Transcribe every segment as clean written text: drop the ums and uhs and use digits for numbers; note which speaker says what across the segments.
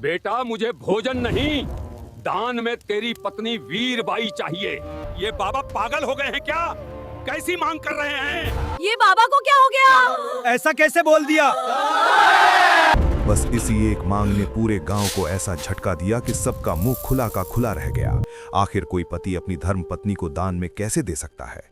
Speaker 1: बेटा मुझे भोजन नहीं, दान में तेरी पत्नी वीरबाई चाहिए। ये बाबा पागल हो गए हैं क्या? कैसी मांग कर रहे हैं?
Speaker 2: ये बाबा को क्या हो गया?
Speaker 3: ऐसा कैसे बोल दिया?
Speaker 4: बस इसी एक मांग ने पूरे गांव को ऐसा झटका दिया कि सबका मुंह खुला का खुला रह गया। आखिर कोई पति अपनी धर्म पत्नी को दान में कैसे दे सकता है?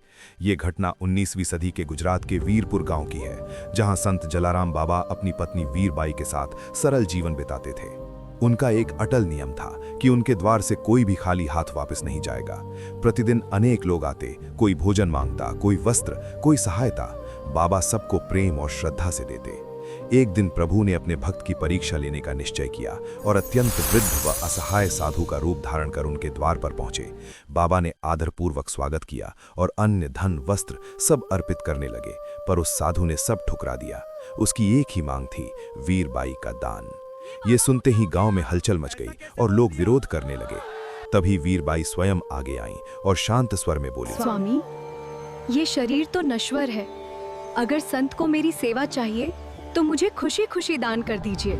Speaker 4: ये घटना 19वीं सदी के गुजरात के वीरपुर गांव की है, जहां संत जलाराम बाबा अपनी पत्नी वीरबाई के साथ सरल जीवन बिताते थे। उनका एक अटल नियम था कि उनके द्वार से कोई भी खाली हाथ वापस नहीं जाएगा। प्रतिदिन अनेक लोग आते, कोई भोजन मांगता, कोई वस्त्र, कोई सहायता। बाबा सबको प्रेम और श्रद्धा से देते। एक दिन प्रभु ने अपने भक्त की परीक्षा लेने का निश्चय किया और अत्यंत वृद्ध व असहाय साधु का रूप धारण कर उनके द्वार पर पहुंचे। बाबा ने आदरपूर्वक स्वागत किया और अन्न, धन, वस्त्र सब अर्पित करने लगे, पर उस साधु ने सब ठुकरा दिया। उसकी एक ही मांग थी, वीरबाई का दान। ये सुनते ही गांव में हलचल मच गई और लोग विरोध करने लगे। तभी वीरबाई स्वयं आगे आईं और शांत स्वर में बोली,
Speaker 2: स्वामी, ये शरीर तो नश्वर है। अगर संत को मेरी सेवा चाहिए तो मुझे खुशी खुशी दान कर दीजिए।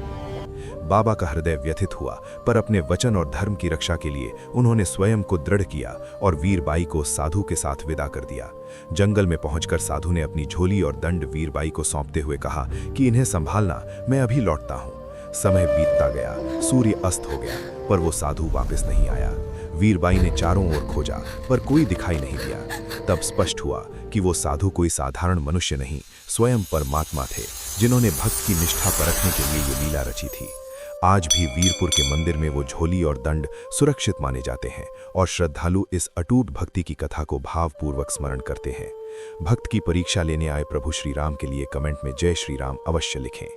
Speaker 4: बाबा का हृदय व्यथित हुआ, पर अपने वचन और धर्म की रक्षा के लिए उन्होंने स्वयं को दृढ़ किया और वीरबाई को साधु के साथ विदा कर दिया। जंगल में पहुंचकर साधु ने अपनी झोली और दंड वीरबाई को सौंपते हुए कहा कि इन्हें संभालना, मैं अभी लौटता हूं। समय बीतता गया, सूर्य अस्त हो गया, पर वो साधु वापस नहीं आया। वीरबाई ने चारों ओर खोजा, पर कोई दिखाई नहीं दिया। तब स्पष्ट हुआ कि वो साधु कोई साधारण मनुष्य नहीं, स्वयं परमात्मा थे, जिन्होंने भक्त की निष्ठा परखने के लिए ये लीला रची थी। आज भी वीरपुर के मंदिर में वो झोली और दंड सुरक्षित माने जाते हैं और श्रद्धालु इस अटूट भक्ति की कथा को भावपूर्वक स्मरण करते हैं। भक्त की परीक्षा लेने आए प्रभु श्री राम के लिए कमेंट में जय श्री राम अवश्य लिखें।